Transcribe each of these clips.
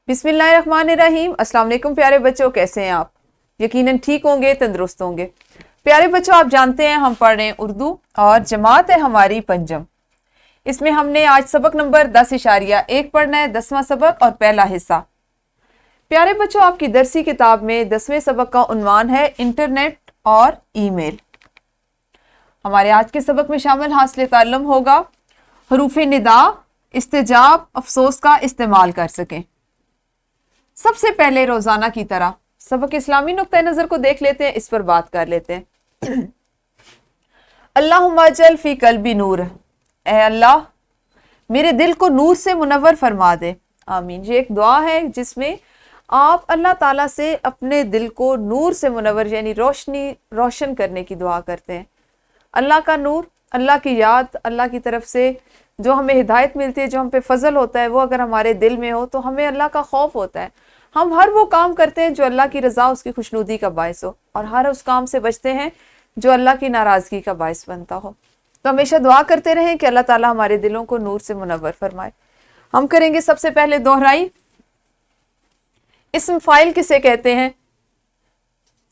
बिस्मिल्लाहिर्रहमानिर्रहीम। अस्सलाम वालेकुम प्यारे बच्चों, कैसे हैं आप? यकीनन ठीक होंगे, तंदुरुस्त होंगे। प्यारे बच्चों, आप जानते हैं हम पढ़ रहे हैं उर्दू और जमात है हमारी पंजम। इसमें हमने आज सबक नंबर 10.1 पढ़ना है, 10वां सबक और पहला हिस्सा। प्यारे बच्चों, आपकी दरसी किताब में 10वें सबक का उन्वान है इंटरनेट और ईमेल। हमारे आज के सबक में शामिल हासिल ताल्लुम होगा हरूफ निदा, इस्तेजाब, अफसोस का इस्तेमाल कर सकें। सबसे पहले रोजाना की तरह सबक इस्लामी नुक्ता नजर को देख लेते हैं, इस पर बात कर लेते हैं। अल्लाहुम्मा जल फी कल्बी नूर, ए अल्लाह मेरे दिल को नूर से मुनव्वर फरमा दे, आमीन। ये एक दुआ है जिसमें आप अल्लाह ताला से अपने दिल को नूर से मुनव्वर यानी रोशन करने की दुआ करते हैं। अल्लाह का नूर, अल्लाह की याद, अल्लाह की तरफ से जो हमें हिदायत मिलती है, जो हम पे फजल होता है, वो अगर हमारे दिल में हो तो हमें अल्लाह का खौफ होता है। हम हर वो काम करते हैं जो अल्लाह की रज़ा, उसकी खुशनुदी का बायस हो, और हर उस काम से बचते हैं जो अल्लाह की नाराज़गी का बायस बनता हो। तो हमेशा दुआ करते रहें कि अल्लाह ताला हमारे दिलों को नूर से मुनव्वर फरमाए। हम करेंगे सबसे पहले दोहराई। इस्म फाइल किसे कहते हैं?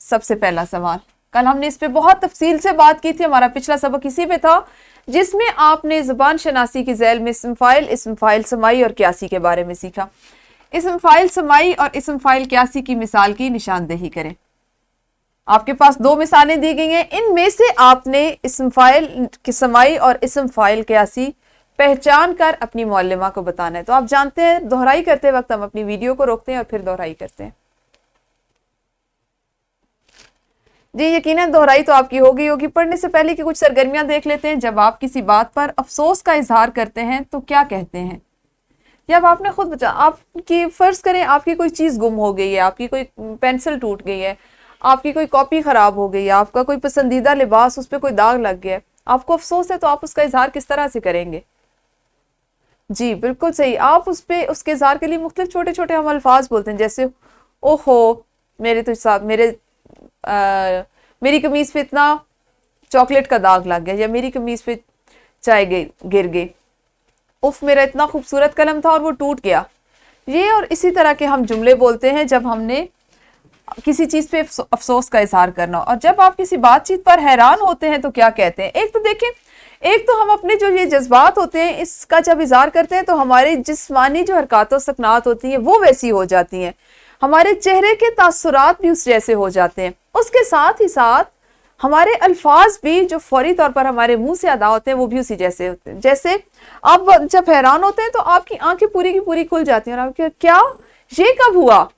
सबसे पहला सवाल, कल हमने इस पे बहुत तफसील से बात की थी, हमारा पिछला सबक इसी पे था जिसमें आपने ज़ुबान शनासी की झैल में इस्म फाइल समाई और क्यासी के बारे में सीखा। इस्म फाइल समाई और इस्म फाइल क्यासी की मिसाल की निशानदेही करें। आपके पास दो मिसालें दी गई हैं, इनमें से आपने इस्म फाइल की समाई और इस्म फाइल क्यासी पहचान कर अपनी मुअल्लिमा को बताना है। तो आप जानते हैं दोहराई करते वक्त हम अपनी वीडियो को रोकते हैं और फिर दोहराई करते हैं। जी यकीनन दोहराई तो आपकी हो गई होगी। पढ़ने से पहले की कुछ सरगर्मियां देख लेते हैं। जब आप किसी बात पर अफसोस का इजहार करते हैं तो क्या कहते हैं? जब आपने खुद बचा, आपकी फर्ज करें आपकी कोई चीज़ गुम हो गई है, आपकी कोई पेंसिल टूट गई है, आपकी कोई कॉपी ख़राब हो गई है, आपका कोई पसंदीदा लिबास उस पर कोई दाग लग गया है, आपको अफसोस है, तो आप उसका इजहार किस तरह से करेंगे? जी बिल्कुल सही। आप उस पर उसके इजहार के लिए मुख्तलिफ छोटे छोटे हम अल्फाज बोलते हैं, जैसे ओहो मेरे तो साथ मेरी कमीज पे इतना चॉकलेट का दाग लग गया, या मेरी कमीज पे चाय गिर गई, उफ मेरा इतना खूबसूरत कलम था और वो टूट गया। ये और इसी तरह के हम जुमले बोलते हैं जब हमने किसी चीज़ पे अफसोस का इजहार करना। और जब आप किसी बातचीत पर हैरान होते हैं तो क्या कहते हैं? एक तो देखें, एक तो हम अपने जो ये जज्बात होते हैं इसका जब इजहार करते हैं तो हमारी जिस्मानी जो हरकत और सकनात होती हैं वो वैसी हो जाती हैं, हमारे चेहरे के तासुरात भी उस जैसे हो जाते हैं। उसके साथ ही साथ हमारे अल्फाज भी जो फौरी तौर पर हमारे मुंह से अदा होते हैं वो भी उसी जैसे होते हैं। जैसे आप जब हैरान होते हैं तो आपकी आंखें पूरी की पूरी खुल जाती हैं और आप क्या ये कब हुआ,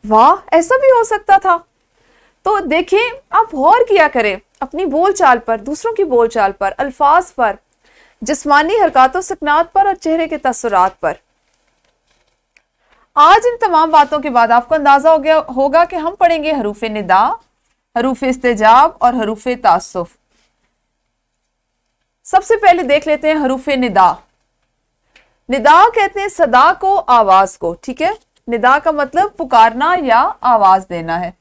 वाह ऐसा भी हो सकता था। तो देखें, आप गौर किया करें अपनी बोलचाल पर, दूसरों की बोलचाल पर, अल्फाज पर, जिस्मानी हरकतों सकनात पर और चेहरे के तासुरात पर। आज इन तमाम बातों के बाद आपको अंदाजा हो गया होगा कि हम पढ़ेंगे हरूफ निदा, हरूफ इस्तेजाब और हरूफ तासुफ। सबसे पहले देख लेते हैं हरूफ निदा। निदा कहते हैं सदा को, आवाज को, ठीक है। निदा का मतलब पुकारना या आवाज देना है।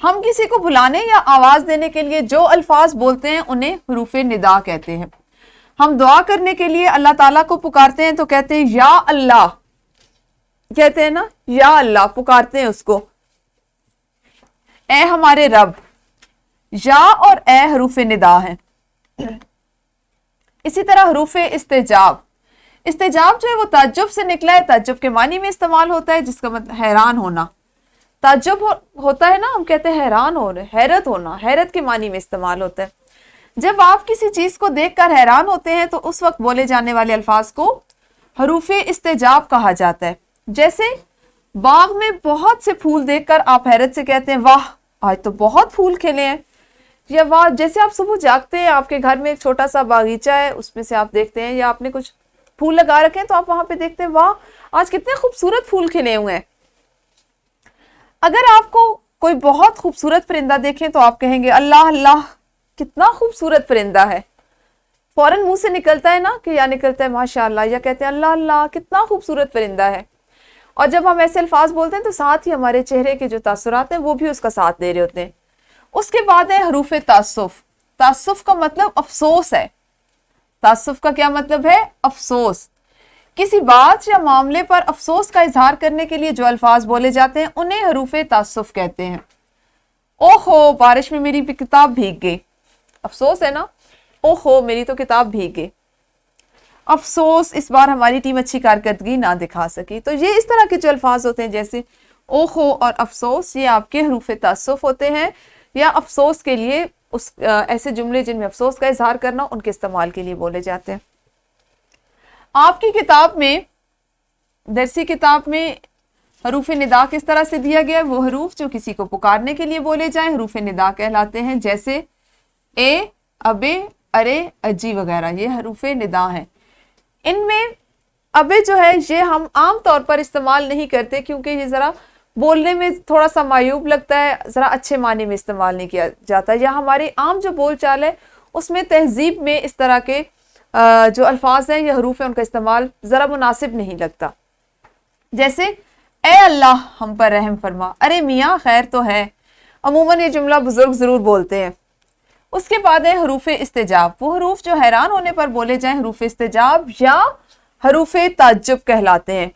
हम किसी को बुलाने या आवाज देने के लिए जो अल्फाज बोलते हैं उन्हें हरूफ निदा कहते हैं। हम दुआ करने के लिए अल्लाह ताला को पुकारते हैं तो कहते हैं या अल्लाह, कहते हैं ना, या अल्लाह पुकारते हैं उसको, ए हमारे रब। या और ए हरूफ निदा है। इसी तरह हरूफ इस्तेजाब, इस्तेजाब जो है वो ताज्जुब से निकला है, ताज्जुब के मानी में इस्तेमाल होता है, जिसका मतलब हैरान होना। ताज्जुब होता है ना, हम कहते हैं हैरान हो रहे, हैरत होना, हैरत के मानी में इस्तेमाल होता है। जब आप किसी चीज को देखकर हैरान होते हैं तो उस वक्त बोले जाने वाले अल्फाज को हरूफ इस्तेजाब कहा जाता है। जैसे बाग में बहुत से फूल देखकर आप हैरत से कहते हैं वाह आज तो बहुत फूल खिले हैं, या वाह, जैसे आप सुबह जागते हैं, आपके घर में एक छोटा सा बागीचा है, उसमें से आप देखते हैं, या आपने कुछ फूल लगा रखे हैं तो आप वहां पे देखते हैं वाह आज कितने खूबसूरत फूल खिले हुए हैं। अगर आपको कोई बहुत खूबसूरत परिंदा देखें तो आप कहेंगे अल्लाह अल्लाह कितना खूबसूरत परिंदा है। फौरन मुंह से निकलता है ना कि या निकलता है माशाअल्लाह, या कहते हैं अल्लाह अल्लाह कितना खूबसूरत परिंदा है। और जब हम ऐसे अल्फाज बोलते हैं तो साथ ही हमारे चेहरे के जो तासुरात हैं वो भी उसका साथ दे रहे होते हैं। उसके बाद है हरूफ तासुफ। तासुफ का मतलब अफसोस है। तासुफ का क्या मतलब है? अफसोस। किसी बात या मामले पर अफसोस का इजहार करने के लिए जो अल्फाज बोले जाते हैं उन्हें हरूफ तासुफ कहते हैं। ओहो बारिश में मेरी किताब भीग गई, अफसोस है ना, ओहो मेरी तो किताब भीग गई। अफसोस इस बार हमारी टीम अच्छी कारकर्दगी ना दिखा सकी। तो ये इस तरह के जो अल्फाज होते हैं जैसे ओहो और अफसोस, ये आपके हरूफ तासुफ होते हैं, या अफसोस के लिए उस ऐसे जुमले जिनमें अफसोस का इजहार करना उनके इस्तेमाल के लिए बोले जाते हैं। आपकी किताब में, दरसी किताब में हरूफ निदा किस तरह से दिया गया है? वो हरूफ जो किसी को पुकारने के लिए बोले जाएं हरूफ निदा कहलाते हैं, जैसे ए, अबे, अरे, अजी वगैरह, ये हरूफ निदा हैं। इनमें अबे जो है ये हम आम तौर पर इस्तेमाल नहीं करते क्योंकि ये ज़रा बोलने में थोड़ा सा मायूब लगता है, ज़रा अच्छे माने में इस्तेमाल नहीं किया जाता, या हमारी आम जो बोल चाल है उसमें तहजीब में इस तरह के जो अल्फाज हैं या हरूफ हैं उनका इस्तेमाल ज़रा मुनासिब नहीं लगता। जैसे ए अल्लाह हम पर रहम फरमा, अरे मियाँ खैर तो है। अमूमन ये जुमला बुजुर्ग ज़रूर बोलते हैं। उसके बाद है हरूफ इस्तेजाब, वो हरूफ जो हैरान होने पर बोले जाएं हरूफ इस्तेजाब या हरूफ ताज्जुब कहलाते हैं।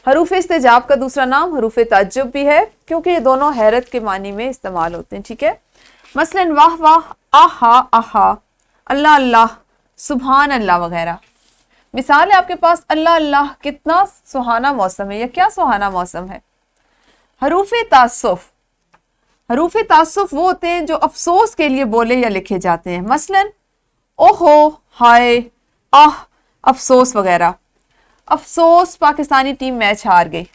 हरूफ इस्तेजाब का दूसरा नाम हरूफ ताज्जुब भी है क्योंकि ये दोनों हैरत के मानी में इस्तेमाल होते हैं। ठीक है, मसलन वाह वाह, आहा आहा, अल्लाह अल्लाह, सुभान अल्लाह वगैरह। मिसाल है आपके पास, अल्लाह अल्लाह कितना सुहाना मौसम है, या क्या सुहाना मौसम है। हरूफ तासुफ, हरूफ तासुफ वो होते हैं जो अफसोस के लिए बोले या लिखे जाते हैं, मसलन ओहो, हाय, आह, अफसोस वगैरह। अफसोस पाकिस्तानी टीम मैच हार गई।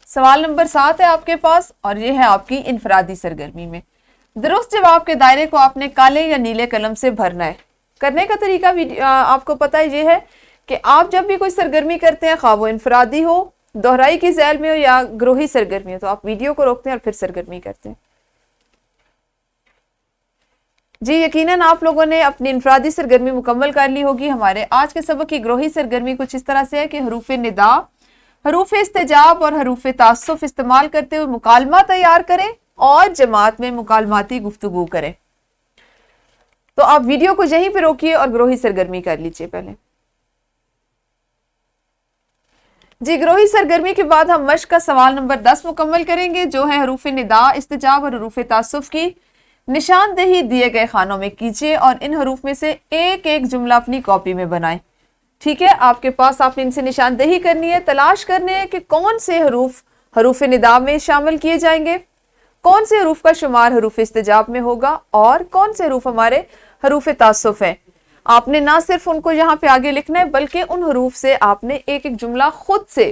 सवाल नंबर 7 है आपके पास और ये है आपकी इनफरादी सरगर्मी में। दुरुस्त जवाब के दायरे को आपने काले या नीले कलम से भरना है। करने का तरीका आपको पता है, ये है कि आप जब भी कोई सरगर्मी करते हैं, खा वो इनफरादी हो, दोहराई की झैल में हो या ग्रोही सरगर्मी हो, तो आप वीडियो को रोकते हैं और फिर सरगर्मी करते हैं। जी यकीनन आप लोगों ने अपनी इनफरादी सरगर्मी मुकम्मल कर ली होगी। हमारे आज के सबक की ग्रोही सरगर्मी कुछ इस तरह से है कि हरूफ निदा, हरूफ इस्तेजाब और हरूफ तासुफ इस्तेमाल करते हुए मुकालमा तैयार करें और जमात में मुकालमाती गुफ्तगू करें। तो आप वीडियो को यहीं पे रोकिए और ग्रोही सरगर्मी कर लीजिए पहले। जी ग्रोही सरगर्मी के बाद हम मश्क का सवाल नंबर 10 मुकम्मल करेंगे जो है हरूफ निदा, इस्तेजाब और हरूफ तासुफ की निशानदेही दिए गए खानों में कीजिए और इन हरूफ में से एक एक जुमला अपनी कॉपी में बनाएं। ठीक है, आपके पास आपने इनसे निशानदेही करनी है, तलाश करने है कि कौन से हरूफ हरूफ निदा में शामिल किए जाएंगे, कौन से हरूफ का शुमार हरूफ इस्तेजाब में होगा और कौन से हरूफ हमारे हरूफ तासुफ है। आपने ना सिर्फ उनको यहाँ पे आगे लिखना है बल्कि उन हरूफ से आपने एक एक जुमला खुद से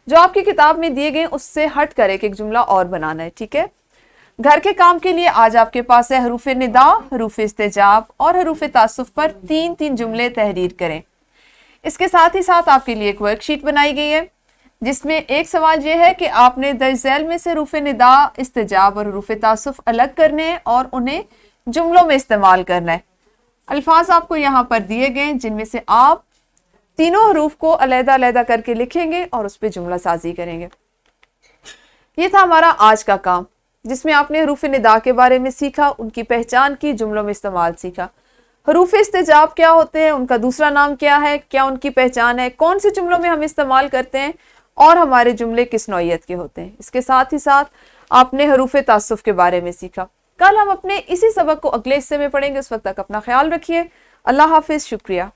जो आपकी किताब में दिए गए उससे हट कर एक एक जुमला और बनाना है। ठीक है, घर के काम के लिए आज आपके पास है हरूफ निदा, हरूफ इस्तेजाब और हरूफ तासुफ पर 3-3 जुमले तहरीर करें। इसके साथ ही साथ आपके लिए एक वर्कशीट बनाई गई है जिसमें एक सवाल यह है कि आपने दर्ज झैल में से हरूफ निदा, इस्तेजाब और हरूफ तासुफ अलग करने हैं और उन्हें जुमलों में इस्तेमाल करना है। अल्फाज आपको यहाँ पर दिए गए जिनमें से आप तीनों हरूफ को अलग-अलग करके लिखेंगे और उस पर जुमला साजी करेंगे। ये था हमारा आज का काम जिसमें आपने हरूफ निदा के बारे में सीखा, उनकी पहचान की, जुमलों में इस्तेमाल सीखा। हरूफ इस्तेजाब क्या होते हैं, उनका दूसरा नाम क्या है, क्या उनकी पहचान है, कौन से जुमलों में हम इस्तेमाल करते हैं और हमारे जुमले किस नौइयत के होते हैं। इसके साथ ही साथ आपने हरूफ तासुफ के बारे में सीखा। कल हम अपने इसी सबक को अगले हिस्से में पढ़ेंगे। उस वक्त तक अपना ख्याल रखिए। अल्लाह हाफिज, शुक्रिया।